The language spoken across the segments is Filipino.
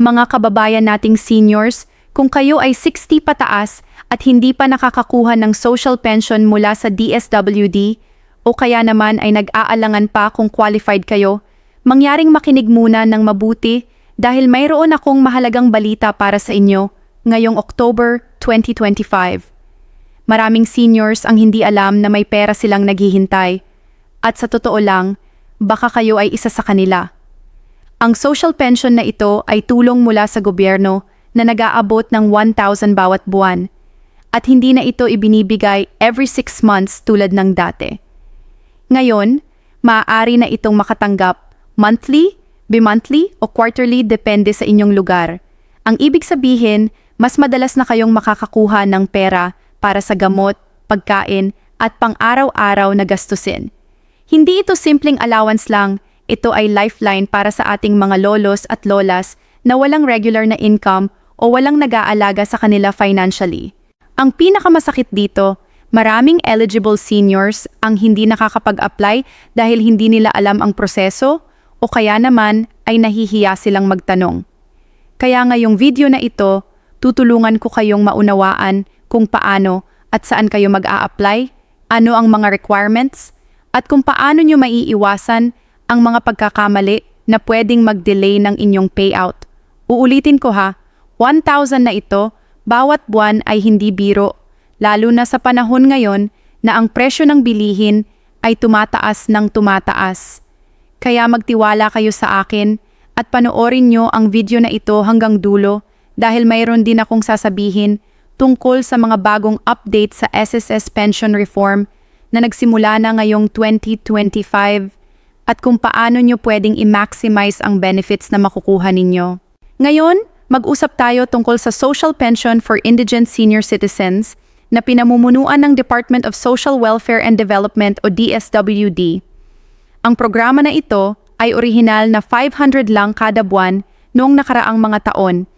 Mga kababayan nating seniors, kung kayo ay 60 pataas at hindi pa nakakakuha ng social pension mula sa DSWD o kaya naman ay nag-aalangan pa kung qualified kayo, mangyaring makinig muna ng mabuti dahil mayroon akong mahalagang balita para sa inyo ngayong October 2025. Maraming seniors ang hindi alam na may pera silang naghihintay at sa totoo lang, baka kayo ay isa sa kanila. Ang social pension na ito ay tulong mula sa gobyerno na nag-aabot ng 1,000 bawat buwan at hindi na ito ibinibigay every 6 months tulad ng dati. Ngayon, maaari na itong makatanggap monthly, bi-monthly o quarterly depende sa inyong lugar. Ang ibig sabihin, mas madalas na kayong makakakuha ng pera para sa gamot, pagkain at pang-araw-araw na gastusin. Hindi ito simpleng allowance lang, ito ay lifeline para sa ating mga lolos at lolas na walang regular na income o walang nag-aalaga sa kanila financially. Ang pinakamasakit dito, maraming eligible seniors ang hindi nakakapag-apply dahil hindi nila alam ang proseso o kaya naman ay nahihiya silang magtanong. Kaya ngayong video na ito, tutulungan ko kayong maunawaan kung paano at saan kayo mag-a-apply, ano ang mga requirements, at kung paano nyo maiiwasan ang mga pagkakamali na pwedeng mag-delay ng inyong payout. Uulitin ko ha, 1,000 na ito, bawat buwan ay hindi biro, lalo na sa panahon ngayon na ang presyo ng bilihin ay tumataas ng tumataas. Kaya magtiwala kayo sa akin at panoorin nyo ang video na ito hanggang dulo dahil mayroon din akong sasabihin tungkol sa mga bagong update sa SSS Pension Reform na nagsimula na ngayong 2025 at kung paano nyo pwedeng i-maximize ang benefits na makukuha ninyo. Ngayon, mag-usap tayo tungkol sa Social Pension for Indigent Senior Citizens na pinamumunuan ng Department of Social Welfare and Development o DSWD. Ang programa na ito ay orihinal na 500 lang kada buwan noong nakaraang mga taon.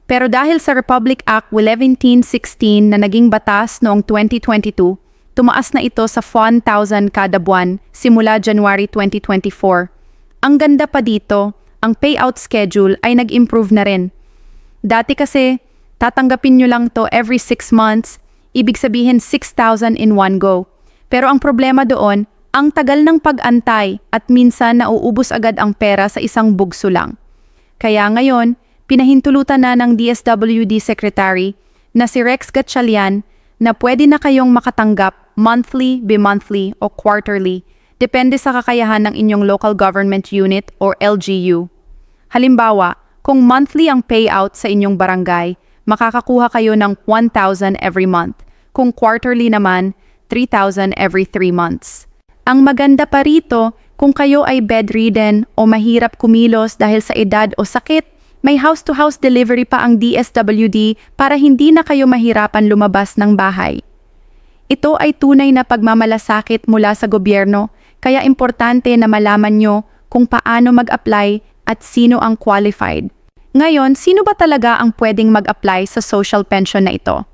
Pero dahil sa Republic Act 1116 na naging batas noong 2022, tumaas na ito sa 1,000 kada buwan simula January 2024. Ang ganda pa dito, ang payout schedule ay nag-improve na rin. Dati kasi, tatanggapin nyo lang to every 6 months, ibig sabihin 6,000 in one go. Pero ang problema doon, ang tagal ng pag-antay at minsan nauubos agad ang pera sa isang bugso lang. Kaya ngayon, pinahintulutan na ng DSWD Secretary na si Rex Gatchalian na pwede na kayong makatanggap monthly, bi-monthly o quarterly, depende sa kakayahan ng inyong local government unit or LGU. Halimbawa, kung monthly ang payout sa inyong barangay, makakakuha kayo ng 1,000 every month. Kung quarterly naman, 3,000 every 3 months. Ang maganda pa rito, kung kayo ay bedridden o mahirap kumilos dahil sa edad o sakit, may house-to-house delivery pa ang DSWD para hindi na kayo mahirapan lumabas ng bahay. Ito ay tunay na pagmamalasakit mula sa gobyerno, kaya importante na malaman nyo kung paano mag-apply at sino ang qualified. Ngayon, sino ba talaga ang pwedeng mag-apply sa social pension na ito?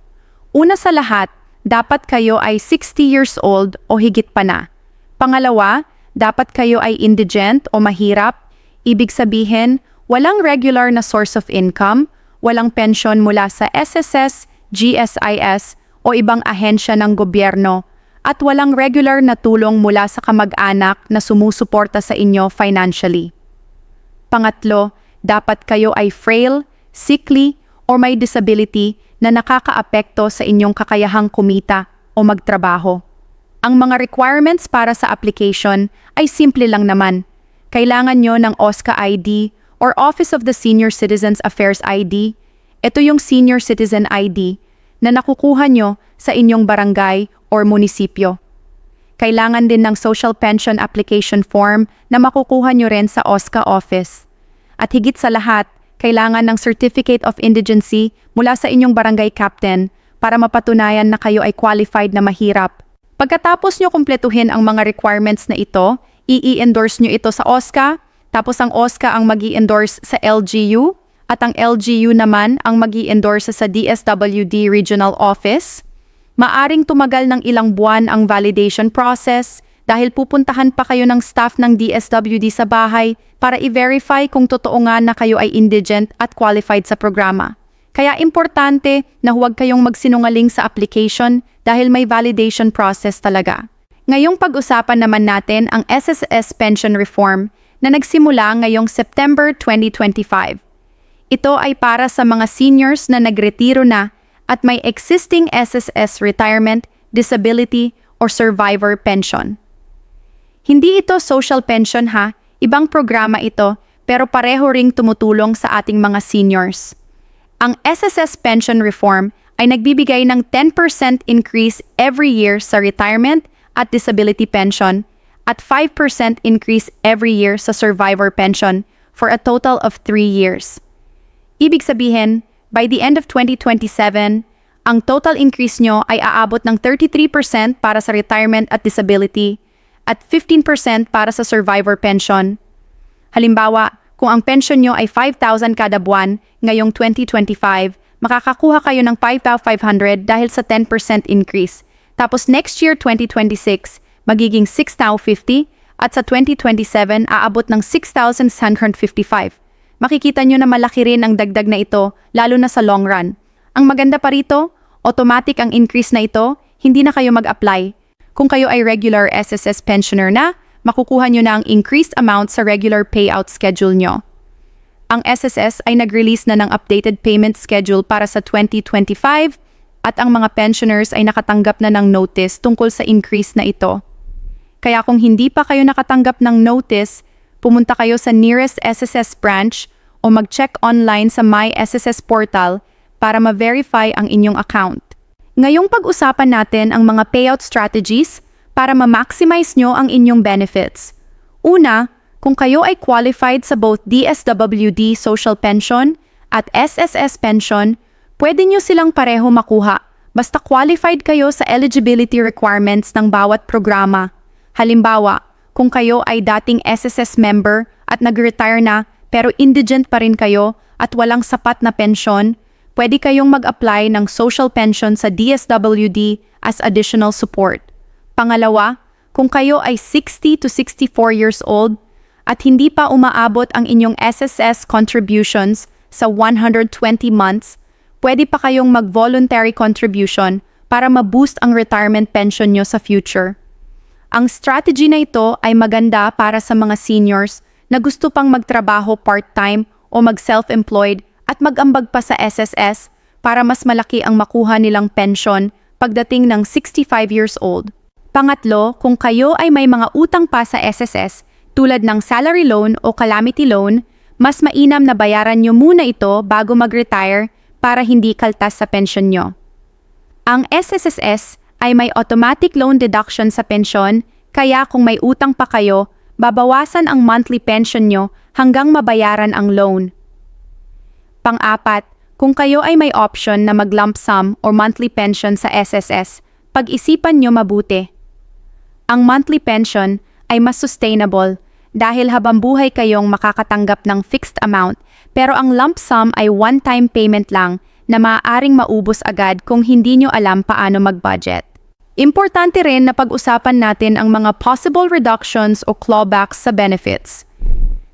Una sa lahat, dapat kayo ay 60 years old o higit pa na. Pangalawa, dapat kayo ay indigent o mahirap, ibig sabihin, walang regular na source of income, walang pension mula sa SSS, GSIS, o ibang ahensya ng gobyerno at walang regular na tulong mula sa kamag-anak na sumusuporta sa inyo financially. Pangatlo, dapat kayo ay frail, sickly, or may disability na nakakaapekto sa inyong kakayahang kumita o magtrabaho. Ang mga requirements para sa application ay simple lang naman. Kailangan nyo ng OSCA ID or Office of the Senior Citizens Affairs ID. Ito yung Senior Citizen ID na nakukuha nyo sa inyong barangay or munisipyo. Kailangan din ng social pension application form na makukuha nyo rin sa OSCA office. At higit sa lahat, kailangan ng Certificate of Indigency mula sa inyong barangay captain para mapatunayan na kayo ay qualified na mahirap. Pagkatapos nyo kumpletuhin ang mga requirements na ito, i-endorse nyo ito sa OSCA, tapos ang OSCA ang mag-i-endorse sa LGU, at ang LGU naman ang mag-i-endorse sa DSWD Regional Office. Maaring tumagal ng ilang buwan ang validation process dahil pupuntahan pa kayo ng staff ng DSWD sa bahay para i-verify kung totoo nga na kayo ay indigent at qualified sa programa. Kaya importante na huwag kayong magsinungaling sa application dahil may validation process talaga. Ngayong pag-usapan naman natin ang SSS Pension Reform na nagsimula ngayong September 2025. Ito ay para sa mga seniors na nagretiro na at may existing SSS retirement, disability, or survivor pension. Hindi ito social pension ha, ibang programa ito pero pareho ring tumutulong sa ating mga seniors. Ang SSS Pension Reform ay nagbibigay ng 10% increase every year sa retirement at disability pension at 5% increase every year sa survivor pension for a total of 3 years. Ibig sabihin, by the end of 2027, ang total increase nyo ay aabot ng 33% para sa retirement at disability at 15% para sa survivor pension. Halimbawa, kung ang pension nyo ay 5,000 kada buwan ngayong 2025, makakakuha kayo ng 5,500 dahil sa 10% increase. Tapos next year 2026, magiging 6,050 at sa 2027 aabot ng 6,655. Makikita nyo na malaki rin ang dagdag na ito, lalo na sa long run. Ang maganda pa rito, automatic ang increase na ito, hindi na kayo mag-apply. Kung kayo ay regular SSS pensioner na, makukuha nyo na ang increased amount sa regular payout schedule nyo. Ang SSS ay nag-release na ng updated payment schedule para sa 2025 at ang mga pensioners ay nakatanggap na ng notice tungkol sa increase na ito. Kaya kung hindi pa kayo nakatanggap ng notice, pumunta kayo sa nearest SSS branch o mag-check online sa My SSS portal para ma-verify ang inyong account. Ngayong pag-usapan natin ang mga payout strategies para ma-maximize nyo ang inyong benefits. Una, kung kayo ay qualified sa both DSWD Social Pension at SSS Pension, pwede nyo silang pareho makuha basta qualified kayo sa eligibility requirements ng bawat programa. Halimbawa, kung kayo ay dating SSS member at nag-retire na pero indigent pa rin kayo at walang sapat na pensyon, pwede kayong mag-apply ng social pension sa DSWD as additional support. Pangalawa, kung kayo ay 60 to 64 years old at hindi pa umaabot ang inyong SSS contributions sa 120 months, pwede pa kayong mag-voluntary contribution para ma-boost ang retirement pension nyo sa future. Ang strategy na ito ay maganda para sa mga seniors na gusto pang magtrabaho part-time o mag-self-employed at mag-ambag pa sa SSS para mas malaki ang makuha nilang pension pagdating ng 65 years old. Pangatlo, kung kayo ay may mga utang pa sa SSS tulad ng salary loan o calamity loan, mas mainam na bayaran nyo muna ito bago mag-retire para hindi kaltas sa pension nyo. Ang SSS ay may automatic loan deduction sa pensyon, kaya kung may utang pa kayo, babawasan ang monthly pension nyo hanggang mabayaran ang loan. Pang-apat, kung kayo ay may option na mag-lump sum or monthly pension sa SSS, pag-isipan nyo mabuti. Ang monthly pension ay mas sustainable dahil habang buhay kayong makakatanggap ng fixed amount, pero ang lump sum ay one-time payment lang na maaaring maubos agad kung hindi nyo alam paano mag-budget. Importante rin na pag-usapan natin ang mga possible reductions o clawbacks sa benefits.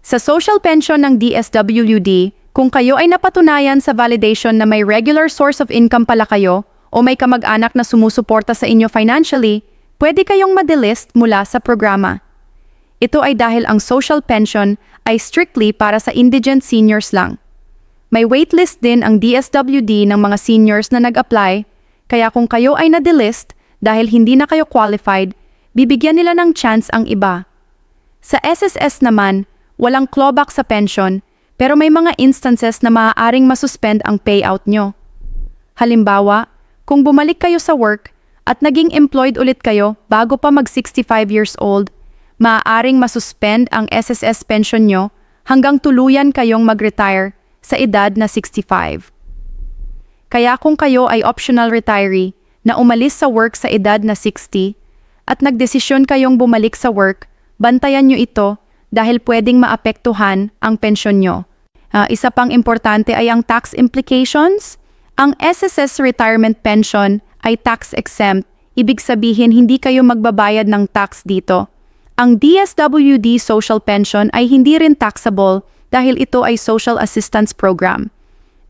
Sa social pension ng DSWD, kung kayo ay napatunayan sa validation na may regular source of income pala kayo o may kamag-anak na sumusuporta sa inyo financially, pwede kayong madelist mula sa programa. Ito ay dahil ang social pension ay strictly para sa indigent seniors lang. May waitlist din ang DSWD ng mga seniors na nag-apply, kaya kung kayo ay nadelist dahil hindi na kayo qualified, bibigyan nila ng chance ang iba. Sa SSS naman, walang clawback sa pension, pero may mga instances na maaaring masuspend ang payout nyo. Halimbawa, kung bumalik kayo sa work at naging employed ulit kayo bago pa mag-65 years old, maaaring masuspend ang SSS pension nyo hanggang tuluyan kayong mag-retire sa edad na 65. Kaya kung kayo ay optional retiree na umalis sa work sa edad na 60 at nagdesisyon kayong bumalik sa work, bantayan nyo ito dahil pwedeng maapektuhan ang pensyon nyo. Isa pang importante ay ang tax implications. Ang SSS retirement pension ay tax exempt, ibig sabihin hindi kayo magbabayad ng tax dito. Ang DSWD social pension ay hindi rin taxable dahil ito ay social assistance program.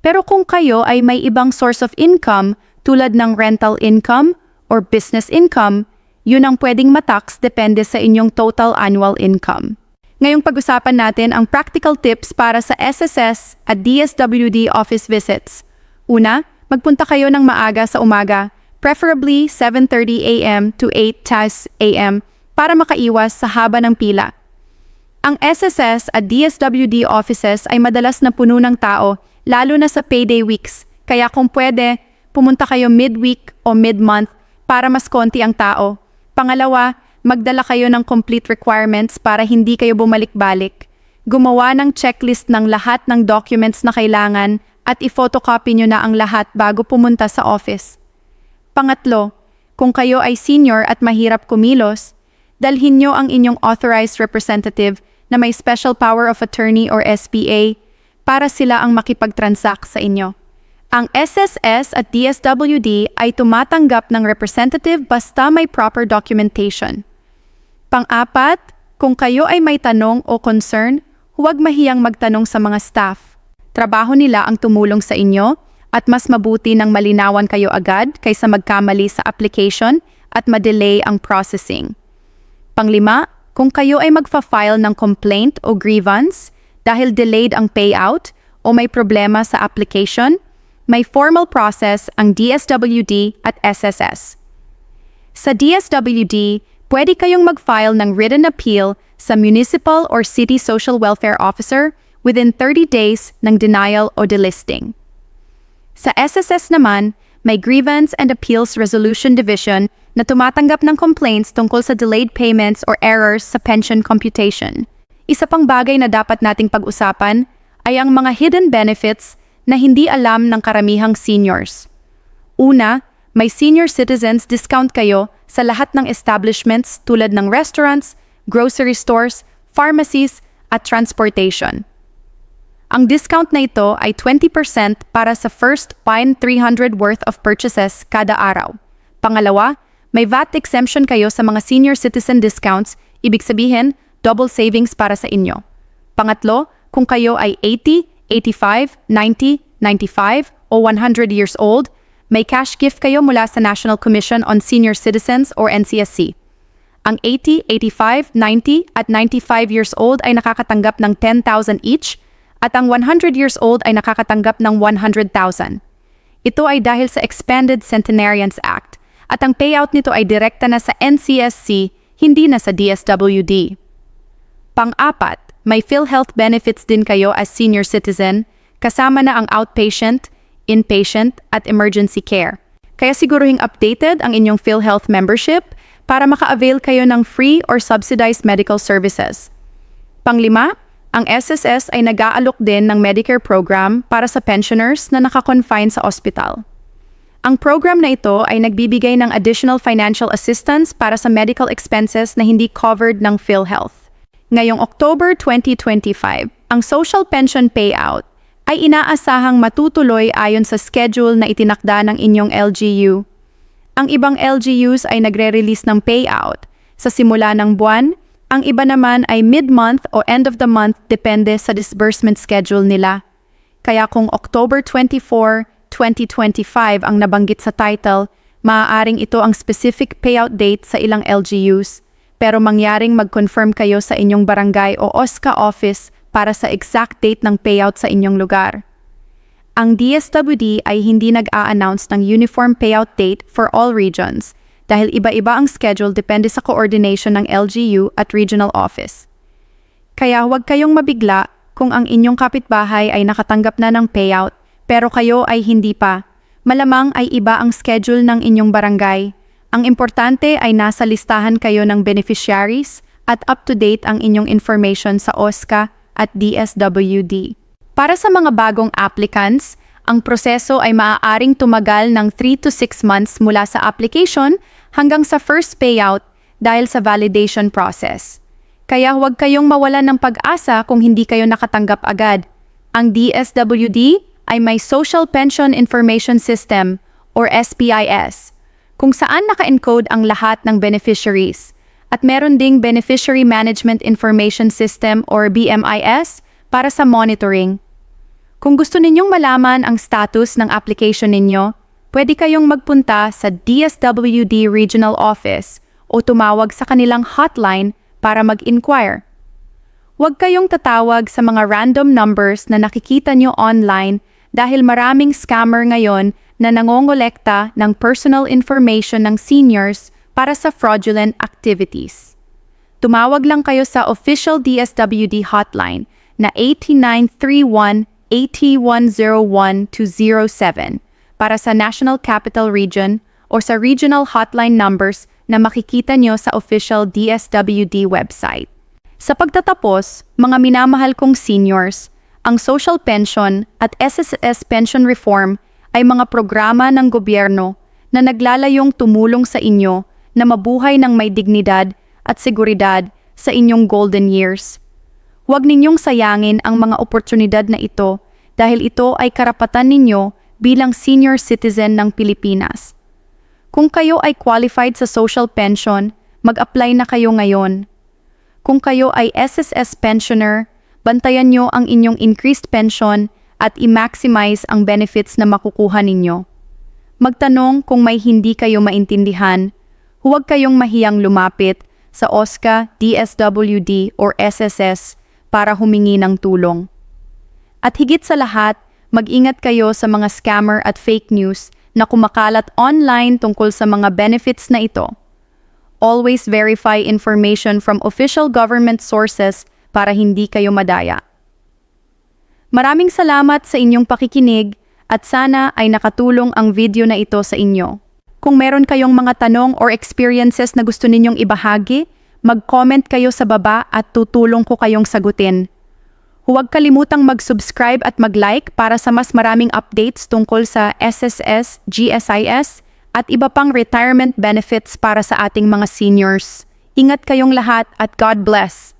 Pero kung kayo ay may ibang source of income tulad ng rental income or business income, yun ang pwedeng matax depende sa inyong total annual income. Ngayong pag-usapan natin ang practical tips para sa SSS at DSWD office visits. Una, magpunta kayo ng maaga sa umaga, preferably 7:30 a.m. to 8 a.m. para makaiwas sa haba ng pila. Ang SSS at DSWD offices ay madalas na puno ng tao, lalo na sa payday weeks, kaya kung pwede, pumunta kayo midweek o mid-month para mas konti ang tao. Pangalawa, magdala kayo ng complete requirements para hindi kayo bumalik-balik. Gumawa ng checklist ng lahat ng documents na kailangan at i-photocopy nyo na ang lahat bago pumunta sa office. Pangatlo, kung kayo ay senior at mahirap kumilos, dalhin nyo ang inyong authorized representative na may special power of attorney or SPA para sila ang makipag-transact sa inyo. Ang SSS at DSWD ay tumatanggap ng representative basta may proper documentation. Pang-apat, kung kayo ay may tanong o concern, huwag mahiyang magtanong sa mga staff. Trabaho nila ang tumulong sa inyo at mas mabuti nang malinawan kayo agad kaysa magkamali sa application at madelay ang processing. Panglima, kung kayo ay magfa-file ng complaint o grievance dahil delayed ang payout o may problema sa application, may formal process ang DSWD at SSS. Sa DSWD, pwede kayong mag-file ng written appeal sa Municipal or City Social Welfare Officer within 30 days ng denial o delisting. Sa SSS naman, may Grievance and Appeals Resolution Division na tumatanggap ng complaints tungkol sa delayed payments or errors sa pension computation. Isa pang bagay na dapat nating pag-usapan ay ang mga hidden benefits na hindi alam ng karamihang seniors. Una, may senior citizens discount kayo sa lahat ng establishments tulad ng restaurants, grocery stores, pharmacies, at transportation. Ang discount na ito ay 20% para sa first 300 worth of purchases kada araw. Pangalawa, may VAT exemption kayo sa mga senior citizen discounts, ibig sabihin, double savings para sa inyo. Pangatlo, kung kayo ay 80, 85, 90, 95 o 100 years old, may cash gift kayo mula sa National Commission on Senior Citizens or NCSC. Ang 80, 85, 90 at 95 years old ay nakakatanggap ng 10,000 each at ang 100 years old ay nakakatanggap ng 100,000. Ito ay dahil sa Expanded Centenarians Act at ang payout nito ay direkta na sa NCSC, hindi na sa DSWD. Pang-apat, may PhilHealth benefits din kayo as senior citizen, kasama na ang outpatient, inpatient at emergency care. Kaya siguruhing updated ang inyong PhilHealth membership para maka-avail kayo ng free or subsidized medical services. Panglima, ang SSS ay nag-aalok din ng Medicare program para sa pensioners na naka-confine sa ospital. Ang program na ito ay nagbibigay ng additional financial assistance para sa medical expenses na hindi covered ng PhilHealth. Ngayong October 2025, ang social pension payout ay inaasahang matutuloy ayon sa schedule na itinakda ng inyong LGU. Ang ibang LGUs ay nagre-release ng payout sa simula ng buwan, ang iba naman ay mid-month o end of the month depende sa disbursement schedule nila. Kaya kung October 24, 2025 ang nabanggit sa title, maaaring ito ang specific payout date sa ilang LGUs, pero mangyaring mag-confirm kayo sa inyong barangay o OSCA office para sa exact date ng payout sa inyong lugar. Ang DSWD ay hindi nag-a-announce ng uniform payout date for all regions dahil iba-iba ang schedule depende sa coordination ng LGU at regional office. Kaya huwag kayong mabigla kung ang inyong kapitbahay ay nakatanggap na ng payout pero kayo ay hindi pa. Malamang ay iba ang schedule ng inyong barangay. Ang importante ay nasa listahan kayo ng beneficiaries at up-to-date ang inyong information sa OSCA at DSWD. Para sa mga bagong applicants, ang proseso ay maaaring tumagal ng 3 to 6 months mula sa application hanggang sa first payout dahil sa validation process. Kaya huwag kayong mawalan ng pag-asa kung hindi kayo nakatanggap agad. Ang DSWD ay may Social Pension Information System or SPIS, kung saan naka-encode ang lahat ng beneficiaries. At meron ding Beneficiary Management Information System or BMIS para sa monitoring. Kung gusto ninyong malaman ang status ng application ninyo, pwede kayong magpunta sa DSWD Regional Office o tumawag sa kanilang hotline para mag-inquire. Huwag kayong tatawag sa mga random numbers na nakikita nyo online dahil maraming scammer ngayon na nangongolekta ng personal information ng seniors para sa fraudulent activities. Tumawag lang kayo sa official DSWD hotline na 8931-8101-207 para sa National Capital Region o sa regional hotline numbers na makikita nyo sa official DSWD website. Sa pagtatapos, mga minamahal kong seniors, ang social pension at SSS pension reform ay mga programa ng gobyerno na naglalayong tumulong sa inyo na mabuhay ng may dignidad at seguridad sa inyong golden years. Huwag ninyong sayangin ang mga oportunidad na ito dahil ito ay karapatan ninyo bilang senior citizen ng Pilipinas. Kung kayo ay qualified sa social pension, mag-apply na kayo ngayon. Kung kayo ay SSS pensioner, bantayan nyo ang inyong increased pension at i-maximize ang benefits na makukuha ninyo. Magtanong kung may hindi kayo maintindihan. Huwag kayong mahiyang lumapit sa OSCA, DSWD or SSS para humingi ng tulong. At higit sa lahat, mag-ingat kayo sa mga scammer at fake news na kumakalat online tungkol sa mga benefits na ito. Always verify information from official government sources para hindi kayo madaya. Maraming salamat sa inyong pakikinig at sana ay nakatulong ang video na ito sa inyo. Kung meron kayong mga tanong or experiences na gusto ninyong ibahagi, mag-comment kayo sa baba at tutulong ko kayong sagutin. Huwag kalimutang mag-subscribe at mag-like para sa mas maraming updates tungkol sa SSS, GSIS at iba pang retirement benefits para sa ating mga seniors. Ingat kayong lahat at God bless!